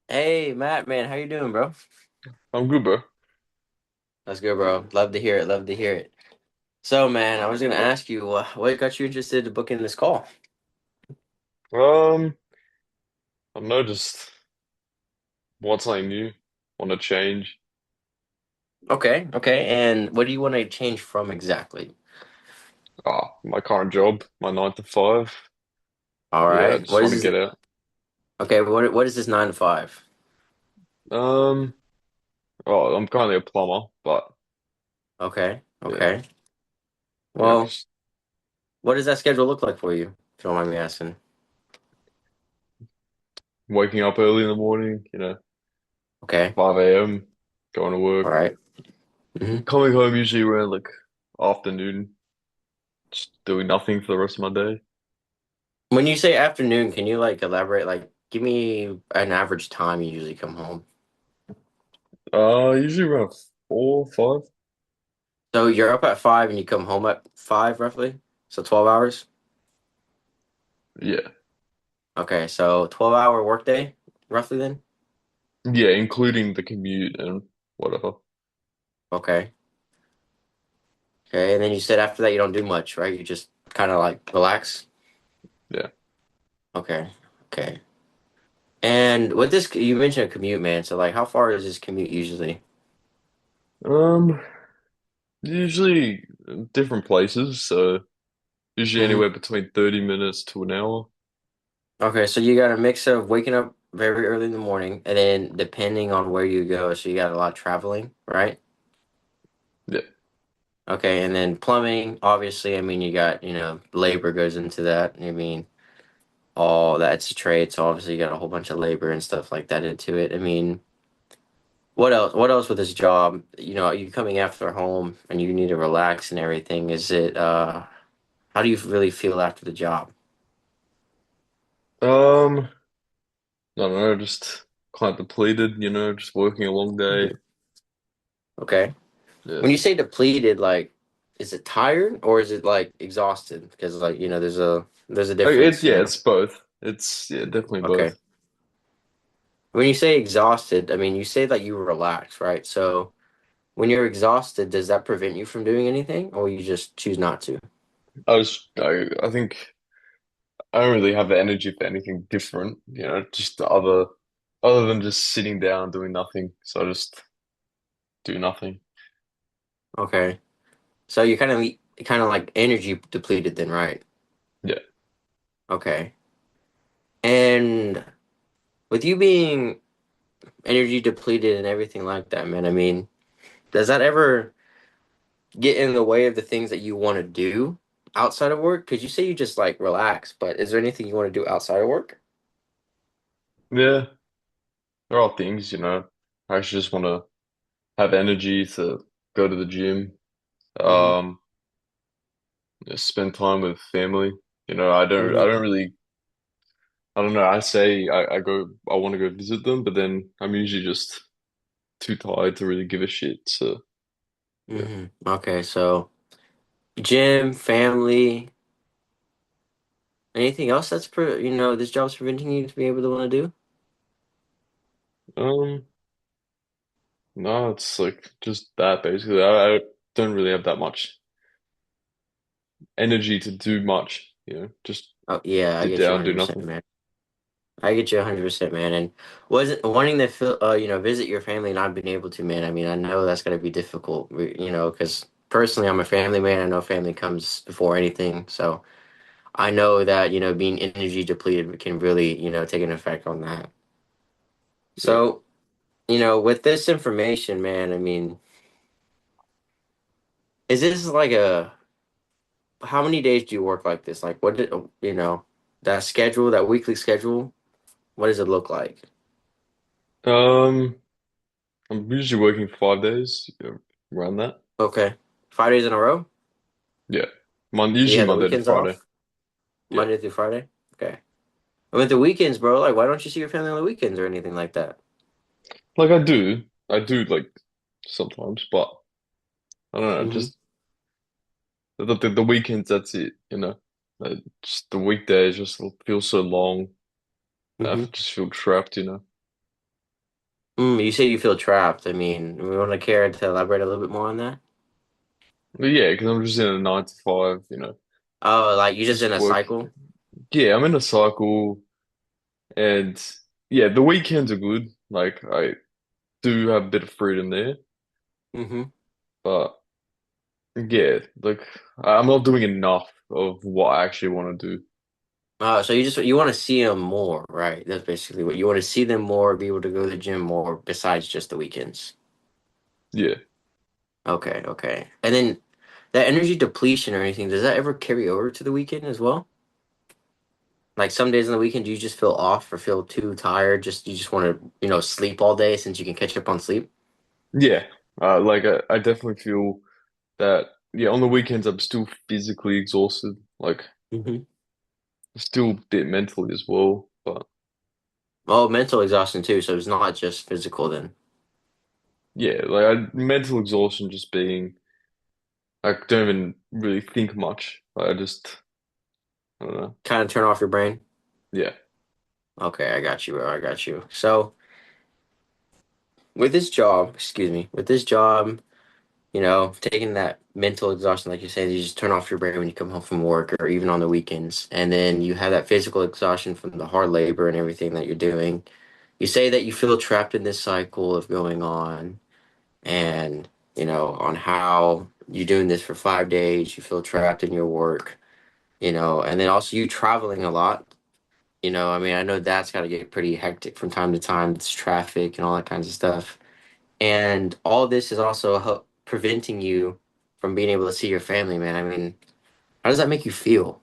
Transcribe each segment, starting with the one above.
Hey Matt, man, how you doing, bro? I'm good, bro. That's good, bro. Love to hear it. Love to hear it. So, man, I was gonna ask you, what got you interested to booking this call? Um, I don't know, just want something new, want to change. Okay, okay. And what do you want to change from exactly? My current job, my 9 to 5. All Yeah, I right. just What want to is this? get out. Okay, what is this 9 to 5? Um, I'm currently a plumber, but Okay, yeah, okay. Well, just what does that schedule look like for you? If you don't mind me asking. waking up early in the morning, Okay, 5 a.m., going to all work, right. Mm-hmm. coming home usually around like afternoon, just doing nothing for the rest of my day. When you say afternoon, can you like elaborate? Like, give me an average time you usually come home. Usually around 4, 5. So you're up at 5 and you come home at 5 roughly? So 12 hours? Yeah, Okay, so 12-hour workday roughly then? yeah, including the commute and whatever. Okay. Okay, and then you said after that you don't do much, right? You just kind of like relax? Yeah. Okay. Okay. And with this, you mentioned a commute, man. So like how far is this commute usually? Um, Usually different places, so usually Hmm. anywhere between 30 minutes to an hour. Okay, so you got a mix of waking up very early in the morning and then depending on where you go, so you got a lot of traveling, right? Yeah. Okay, and then plumbing, obviously, I mean, you got, labor goes into that. I mean, all that's a trade, so obviously you got a whole bunch of labor and stuff like that into it. I mean, what else? What else with this job? You coming after home and you need to relax and everything. How do you really feel after the job? I don't know, just kind of depleted, just working a long day. Mhm. Okay. Yeah. When you say depleted, like, is it tired or is it like exhausted? Because like, there's a difference, Yeah, it's both. It's yeah, definitely Okay. both. When you say exhausted, I mean, you say that you relax, right? So when you're exhausted, does that prevent you from doing anything or you just choose not to? I think I don't really have the energy for anything different, just other than just sitting down doing nothing. So I just do nothing. Okay. So you're kind of like energy depleted then, right? Yeah. Okay. And with you being energy depleted and everything like that, man, I mean, does that ever get in the way of the things that you want to do outside of work? Because you say you just like relax, but is there anything you want to do outside of work? Yeah. There are things, I actually just want to have energy to go to the gym. Hmm. Um, spend time with family. I Hmm. don't really, I don't know. I want to go visit them, but then I'm usually just too tired to really give a shit. So yeah. Hmm. Okay, so gym, family, anything else this job's preventing you to be able to want to do? Um, no, it's like just that basically. I don't really have that much energy to do much. Just Oh yeah, I sit get you down, do 100%, nothing. man. I get you 100%, man. And wasn't wanting to visit your family and not being able to, man. I mean, I know that's gonna be difficult, because personally, I'm a family man. I know family comes before anything. So I know that, being energy depleted can really, take an effect on that. Yeah. So, with this information, man, I mean, is this like how many days do you work like this? Like, that schedule, that weekly schedule, what does it look like? Um, I'm usually working 5 days, around that. Okay. 5 days in a row? Yeah. Do you Usually have the Monday to weekends Friday. off? Yeah. Monday through Friday? Okay. And with the weekends, bro, like, why don't you see your family on the weekends or anything like that? Like I do like sometimes, but I don't know, Hmm. just the weekends, that's it. Just the weekdays just feel so long. I Hmm. just feel trapped, You say you feel trapped. I mean, we want to care to elaborate a little bit more on that. But yeah, because I'm just in a 9 to 5, Oh, like you're just in just a work. cycle. Yeah, I'm in a cycle, and yeah, the weekends are good. Like I do have a bit of freedom there, Hmm. but yeah, like I'm not doing enough of what I actually want to do. So you want to see them more, right? That's basically what you want to see them more, be able to go to the gym more besides just the weekends. Yeah, Okay, okay. And then that energy depletion or anything, does that ever carry over to the weekend as well? Like some days on the weekend, do you just feel off or feel too tired? Just you just want to, sleep all day since you can catch up on sleep? yeah. Like I definitely feel that. Yeah, on the weekends I'm still physically exhausted. Like Hmm. still a bit mentally as well, but Oh, mental exhaustion too. So it's not just physical then. yeah, mental exhaustion just being. I don't even really think much. I don't know. Kind of turn off your brain. Yeah. Okay, I got you, bro. I got you. So with this job, excuse me, with this job, taking that mental exhaustion, like you say, you just turn off your brain when you come home from work or even on the weekends. And then you have that physical exhaustion from the hard labor and everything that you're doing. You say that you feel trapped in this cycle of going on and, on how you're doing this for 5 days, you feel trapped in your work, and then also you traveling a lot. I mean, I know that's got to get pretty hectic from time to time. It's traffic and all that kinds of stuff. And all this is also preventing you from being able to see your family, man. I mean, how does that make you feel?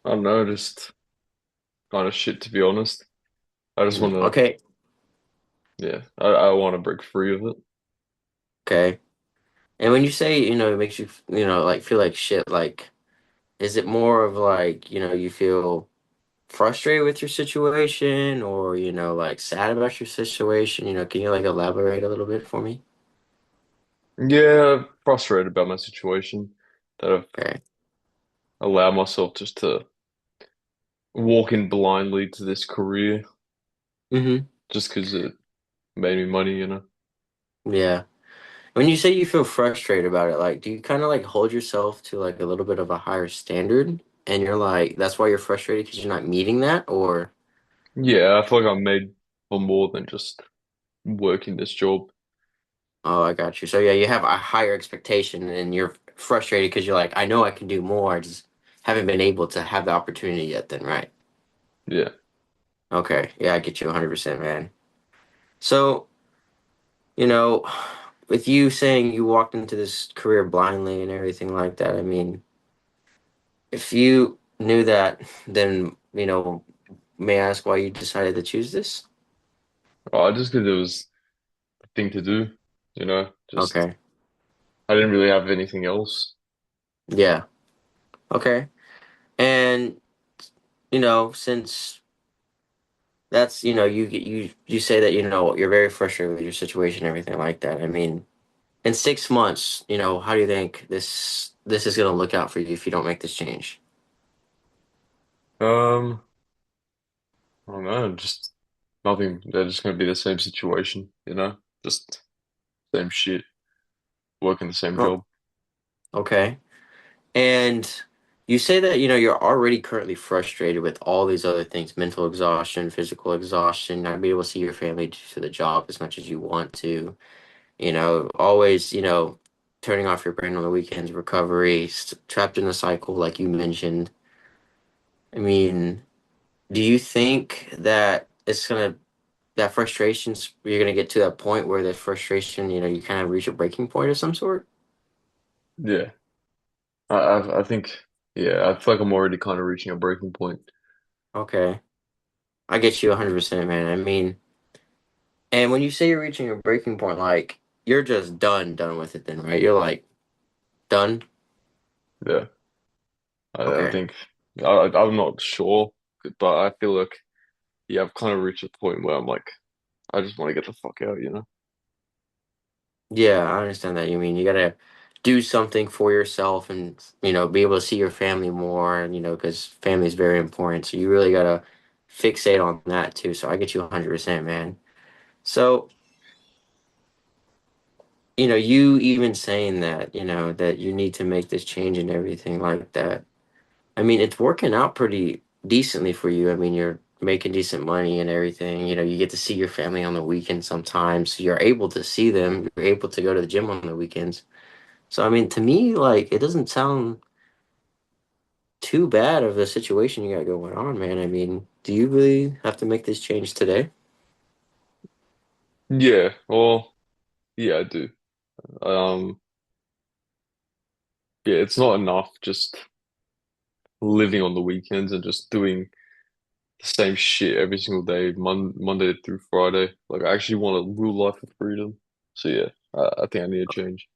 I don't know, just kind of shit to be honest. I just want to, Okay, yeah, I want to break free of it. okay. And when you say, it makes you, like feel like shit, like, is it more of like, you feel frustrated with your situation or, like sad about your situation? Can you like elaborate a little bit for me? Yeah, frustrated about my situation that I've Okay. allowed myself just to walk in blindly to this career Mm-hmm. just because it made me money. Yeah. When you say you feel frustrated about it, like, do you kind of like hold yourself to like a little bit of a higher standard? And you're like, that's why you're frustrated because you're not meeting that? Or, Yeah, I feel like I'm made for more than just working this job. oh, I got you. So, yeah, you have a higher expectation and you're frustrated because you're like, I know I can do more. I just haven't been able to have the opportunity yet, then, right? Yeah. Okay. Yeah, I get you 100%, man. So, you know, with you saying you walked into this career blindly and everything like that, I mean, if you knew that, then, may I ask why you decided to choose this? Just because it was a thing to do. Just Okay. I didn't really have anything else. Yeah. Okay. And, since that's, you say that, you're very frustrated with your situation and everything like that. I mean, in 6 months, how do you think this is gonna look out for you if you don't make this change? Um, I don't know, just nothing. They're just gonna be the same situation. Just same shit, working the same Oh, job. okay. And you say that, you're already currently frustrated with all these other things, mental exhaustion, physical exhaustion, not being able to see your family due to the job as much as you want to, always, turning off your brain on the weekends, recovery, trapped in a cycle, like you mentioned. I mean, do you think that that frustrations, you're gonna get to that point where the frustration, you kind of reach a breaking point of some sort? Yeah, I think yeah, I feel like I'm already kind of reaching a breaking point. Okay. I get you 100%, man. I mean, and when you say you're reaching a breaking point, like you're just done with it then, right? You're like done. Yeah, I Okay. think I'm not sure, but I feel like yeah, I've kind of reached a point where I'm like, I just want to get the fuck out. Yeah, I understand that. You mean you gotta do something for yourself and be able to see your family more and because family is very important, so you really gotta fixate on that too. So I get you 100%, man. So you even saying that that you need to make this change and everything like that. I mean, it's working out pretty decently for you. I mean, you're making decent money and everything. You get to see your family on the weekends sometimes. So you're able to see them. You're able to go to the gym on the weekends. So I mean, to me, like, it doesn't sound too bad of the situation you got going on, man. I mean, do you really have to make this change today? Yeah, well, yeah, I do. Um, yeah, it's not enough just living on the weekends and just doing the same shit every single day, Monday through Friday. Like, I actually want a real life of freedom. So yeah, I think I need a change.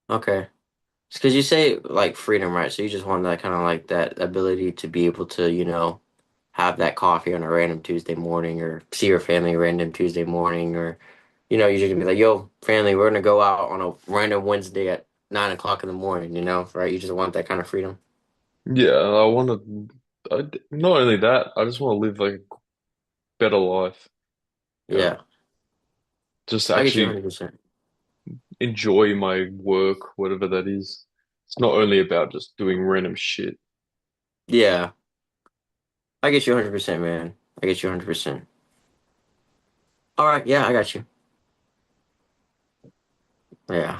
Okay. Because you say like freedom, right? So you just want that kind of like that ability to be able to, have that coffee on a random Tuesday morning or see your family random Tuesday morning or, you're just gonna be like, yo, family, we're gonna go out on a random Wednesday at 9 o'clock in the morning, right? You just want that kind of freedom. Yeah, I want to. Not only that, I just want to live like a better life. You know, Yeah, just I get you actually 100%. enjoy my work, whatever that is. It's not only about just doing random shit. Yeah, I get you 100%, man. I get you 100%. All right, yeah, I got you. Yeah.